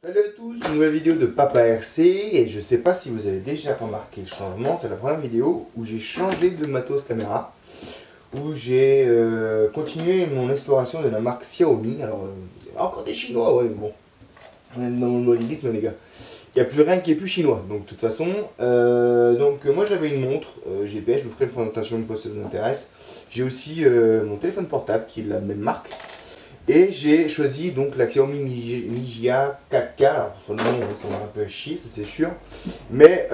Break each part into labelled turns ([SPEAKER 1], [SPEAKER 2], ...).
[SPEAKER 1] Salut à tous, une nouvelle vidéo de Papa RC et je sais pas si vous avez déjà remarqué le changement, c'est la première vidéo où j'ai changé de matos caméra, où j'ai continué mon exploration de la marque Xiaomi. Alors, encore des Chinois, ouais, bon, on est dans le modélisme les gars, il n'y a plus rien qui est plus chinois, donc de toute façon, moi j'avais une montre GPS, je vous ferai une présentation une fois si ça vous intéresse. J'ai aussi mon téléphone portable qui est de la même marque. Et j'ai choisi donc la Xiaomi Mijia 4K. Alors son nom, ça m'a un peu chier, ça c'est sûr. Mais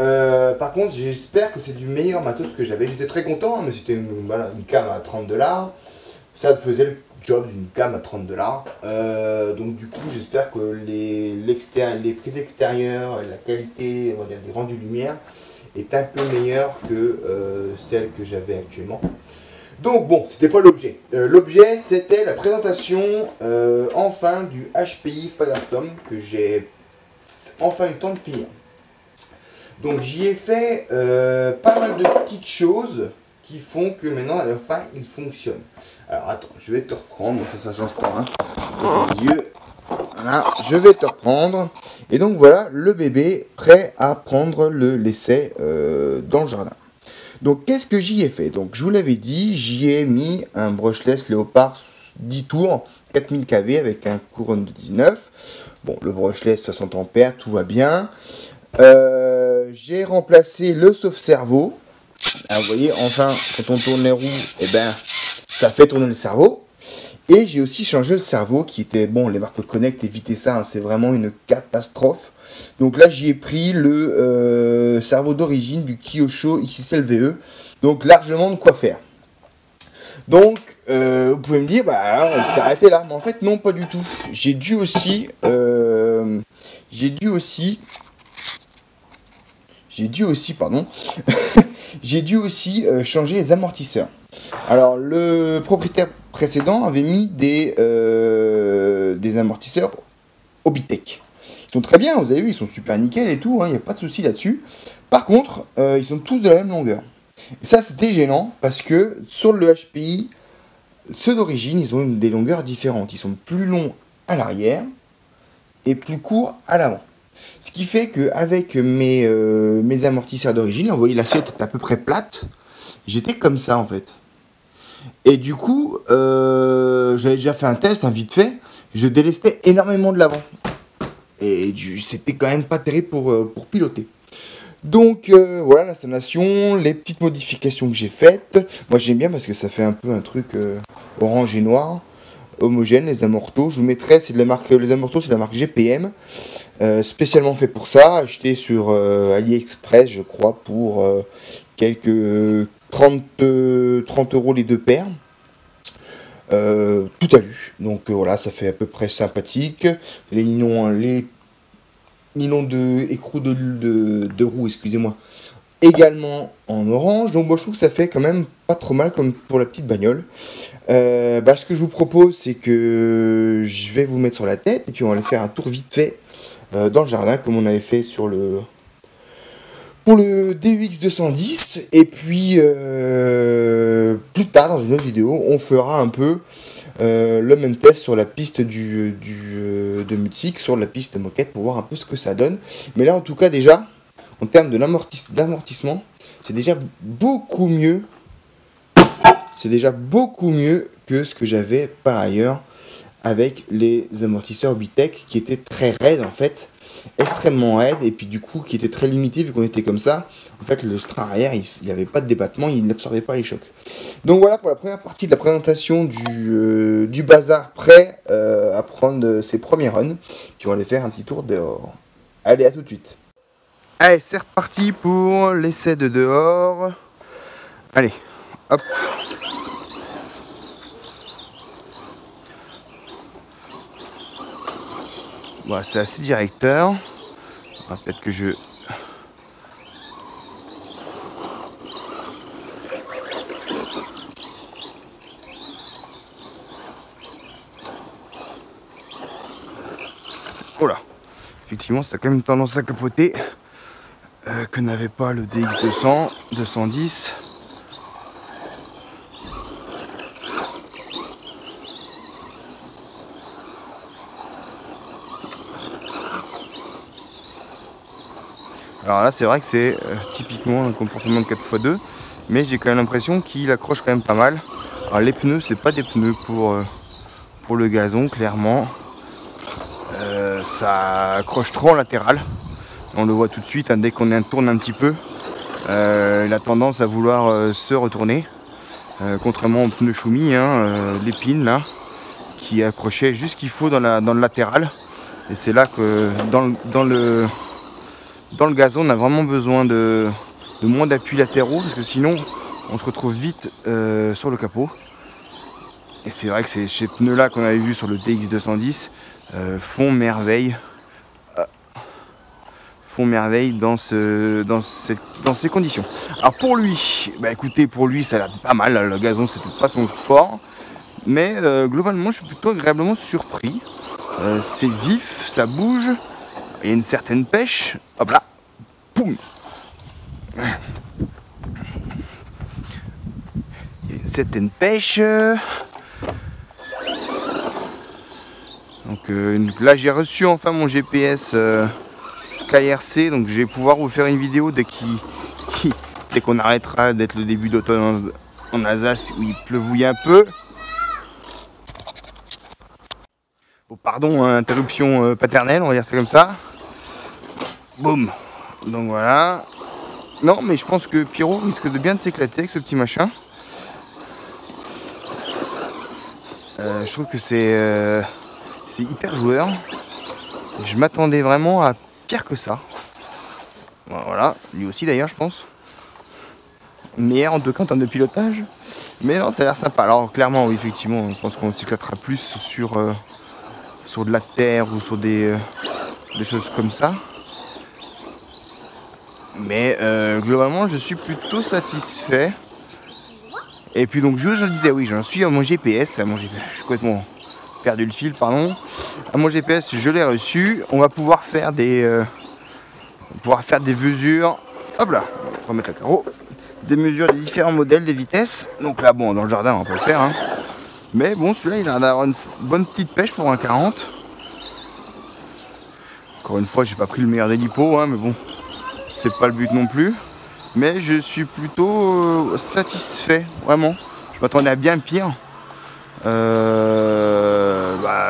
[SPEAKER 1] par contre, j'espère que c'est du meilleur matos que j'avais. J'étais très content, hein, mais c'était une cam à 30$. Ça faisait le job d'une cam à 30$. Donc du coup, j'espère que les prises extérieures, la qualité, on va dire, des rendus lumière est un peu meilleure que celle que j'avais actuellement. Donc bon, c'était pas l'objet. L'objet, c'était la présentation enfin du HPI Firestorm que j'ai enfin eu le temps de finir. Donc j'y ai fait pas mal de petites choses qui font que maintenant, à la fin, il fonctionne. Alors attends, je vais te reprendre. Ça change pas. Hein. Les yeux. Voilà, je vais te reprendre. Et donc voilà, le bébé prêt à prendre l'essai dans le jardin. Donc qu'est-ce que j'y ai fait? Donc je vous l'avais dit, j'y ai mis un brushless Léopard 10 tours, 4000 kV avec un couronne de 19. Bon, le brushless 60 ampères, tout va bien. J'ai remplacé le sauve-cerveau. Vous voyez, enfin, quand on tourne les roues, eh ben, ça fait tourner le cerveau. Et j'ai aussi changé le cerveau qui était, bon, les marques Connect, évitez ça, hein, c'est vraiment une catastrophe. Donc là, j'y ai pris le cerveau d'origine du Kyosho XSLVE. Donc largement de quoi faire. Donc, vous pouvez me dire, bah alors, il s'est arrêté là. Mais en fait, non, pas du tout. J'ai dû aussi changer les amortisseurs. Alors, le propriétaire précédent avait mis des amortisseurs Obitech. Ils sont très bien, vous avez vu, ils sont super nickel et tout, il n'y a pas de souci là-dessus. Par contre, ils sont tous de la même longueur. Et ça, c'était gênant parce que sur le HPI, ceux d'origine, ils ont des longueurs différentes. Ils sont plus longs à l'arrière et plus courts à l'avant. Ce qui fait qu'avec mes amortisseurs d'origine, vous voyez, l'assiette est à peu près plate. J'étais comme ça en fait. Et du coup, j'avais déjà fait un test, vite fait. Je délestais énormément de l'avant. Et c'était quand même pas terrible pour piloter. Donc voilà l'installation, les petites modifications que j'ai faites. Moi j'aime bien parce que ça fait un peu un truc orange et noir, homogène, les amortos. Je vous mettrai, les amortos c'est de la marque GPM, spécialement fait pour ça, acheté sur AliExpress je crois pour quelques 30 € les deux paires. Tout à lu. Donc voilà, ça fait à peu près sympathique. Les nylons de écrou de roue, excusez-moi, également en orange. Donc moi je trouve que ça fait quand même pas trop mal comme pour la petite bagnole. Ce que je vous propose, c'est que je vais vous mettre sur la tête et puis on va aller faire un tour vite fait dans le jardin comme on avait fait pour le DUX 210. Et puis plus tard dans une autre vidéo, on fera un peu le même test sur la piste de Mutzig, sur la piste de moquette pour voir un peu ce que ça donne. Mais là en tout cas déjà, en termes d'amortissement, c'est déjà beaucoup mieux. C'est déjà beaucoup mieux que ce que j'avais par ailleurs avec les amortisseurs Obitech qui étaient très raides en fait, extrêmement raides et puis du coup qui étaient très limités vu qu'on était comme ça. En fait le strain arrière il n'y avait pas de débattement, il n'absorbait pas les chocs. Donc voilà pour la première partie de la présentation du bazar prêt à prendre ses premiers runs. Puis on va aller faire un petit tour dehors. Allez, à tout de suite. Allez, c'est reparti pour l'essai de dehors. Allez, hop. Bon, c'est assez directeur. Peut-être que je... Oh là. Effectivement, ça a quand même tendance à capoter. Que n'avait pas le DX200, 210.
[SPEAKER 2] Alors là c'est vrai que c'est typiquement un comportement de 4x2, mais j'ai quand même l'impression qu'il accroche quand même pas mal. Alors les pneus, c'est pas des pneus pour le gazon, clairement. Ça accroche trop en latéral. On le voit tout de suite, hein, dès qu'on tourne un petit peu, il a tendance à vouloir se retourner. Contrairement aux pneus Schumi, l'épine là, qui accrochait juste ce qu'il faut dans le latéral. Et c'est là que dans le gazon, on a vraiment besoin de moins d'appui latéraux, parce que sinon on se retrouve vite sur le capot. Et c'est vrai que ces pneus là qu'on avait vu sur le DX210 font merveille dans ces conditions. Alors pour lui, bah écoutez, pour lui ça a l'air pas mal, le gazon c'est peut-être pas son fort, mais globalement je suis plutôt agréablement surpris. C'est vif, ça bouge, il y a une certaine pêche, hop là, poum. Il y a une certaine pêche. Donc là j'ai reçu enfin mon GPS SkyRC, donc je vais pouvoir vous faire une vidéo dès qu'on arrêtera d'être le début d'automne en Alsace où il pleuvouille un peu. Oh, pardon, interruption paternelle, on va dire ça comme ça. Boum. Donc voilà. Non mais je pense que Pierrot risque de bien de s'éclater avec ce petit machin. Je trouve que c'est hyper joueur. Je m'attendais vraiment à pire que ça. Voilà, lui aussi d'ailleurs je pense. Meilleur en tout cas en termes de pilotage. Mais non, ça a l'air sympa. Alors clairement oui effectivement, je pense qu'on s'éclatera plus sur de la terre ou sur des choses comme ça. Mais globalement je suis plutôt satisfait. Et puis donc je disais oui, j'en suis à mon GPS, je suis complètement perdu le fil, pardon. À mon GPS, je l'ai reçu. On va pouvoir faire des mesures. Hop là, on va remettre la carreau. Des mesures des différents modèles, des vitesses. Donc là, bon, dans le jardin, on va pas le faire. Hein. Mais bon, celui-là, il a l'air d'avoir une bonne petite pêche pour un 40. Encore une fois, j'ai pas pris le meilleur des lipos, hein, mais bon, c'est pas le but non plus. Mais je suis plutôt satisfait, vraiment. Je m'attendais à bien pire.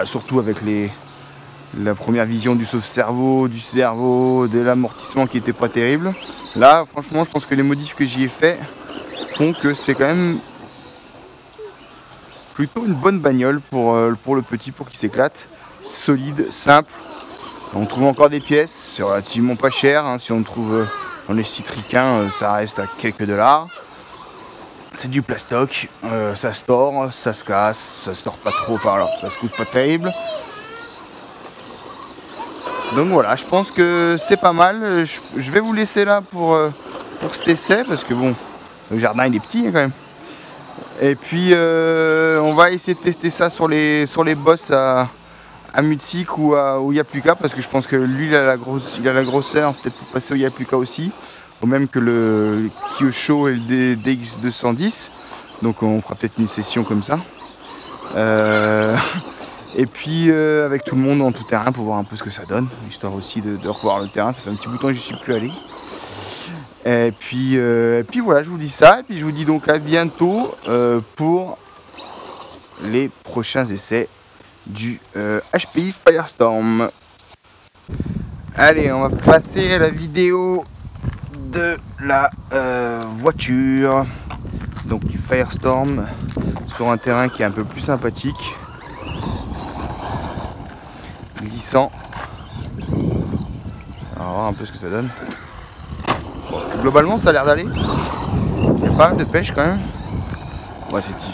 [SPEAKER 2] Surtout avec la première vision du sauve-cerveau, de l'amortissement qui était pas terrible. Là, franchement, je pense que les modifs que j'y ai fait font que c'est quand même plutôt une bonne bagnole pour le petit, pour qu'il s'éclate. Solide, simple. On trouve encore des pièces, c'est relativement pas cher. Hein. Si on trouve dans les sites ricains, ça reste à quelques dollars. C'est du plastoc, ça se tord, ça se casse, ça se tord pas trop, enfin alors ça se coûte pas terrible. Donc voilà, je pense que c'est pas mal. Je vais vous laisser là pour cet essai, parce que bon, le jardin il est petit hein, quand même. Et puis on va essayer de tester ça sur les bosses à Mutzig ou au Yapluka, parce que je pense que lui il a la grosseur, peut-être pour passer au Yapluka aussi. Au même que le Kyosho et le DX210. Donc on fera peut-être une session comme ça. Et puis avec tout le monde en tout terrain pour voir un peu ce que ça donne. Histoire aussi de revoir le terrain. Ça fait un petit bout de temps que je ne suis plus allé. Et puis voilà, je vous dis ça. Et puis je vous dis donc à bientôt pour les prochains essais du HPI Firestorm. Allez, on va passer à la vidéo de la voiture, donc du Firestorm sur un terrain qui est un peu plus sympathique, glissant. On va voir un peu ce que ça donne. Bon, globalement ça a l'air d'aller, il y a pas mal de pêche quand même. Ouais, c'est petit.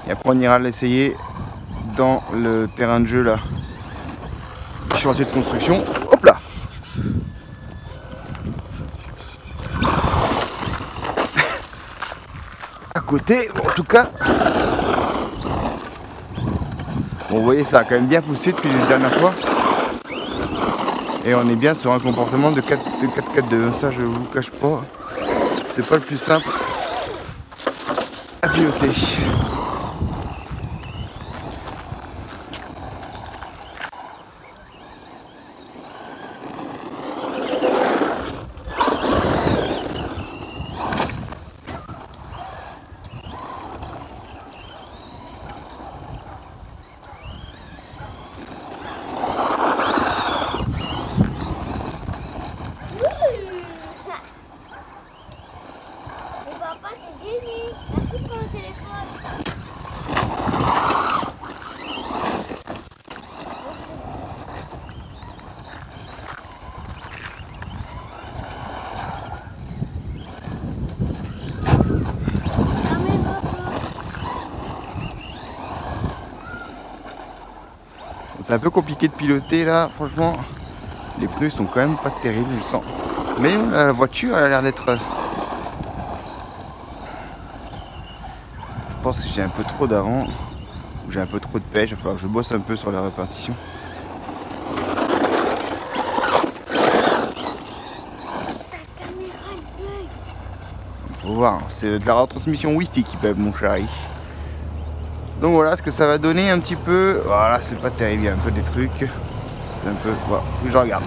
[SPEAKER 2] Et après on ira l'essayer dans le terrain de jeu là, chantier de construction. Hop là. À côté, bon, en tout cas. Bon, vous voyez, ça a quand même bien poussé depuis la dernière fois. Et on est bien sur un comportement de 4-4-2. Ça, je vous le cache pas. C'est pas le plus simple piloter. C'est un peu compliqué de piloter là, franchement. Les pneus sont quand même pas terribles, je sens. Mais la voiture elle a l'air d'être... Je pense que j'ai un peu trop d'avant, j'ai un peu trop de pêche, il va falloir que je bosse un peu sur la répartition. Faut voir, c'est de la retransmission Wi-Fi qui pète mon chéri. Donc voilà ce que ça va donner un petit peu. Voilà, c'est pas terrible, il y a un peu des trucs. C'est un peu... Voilà, faut que je regarde.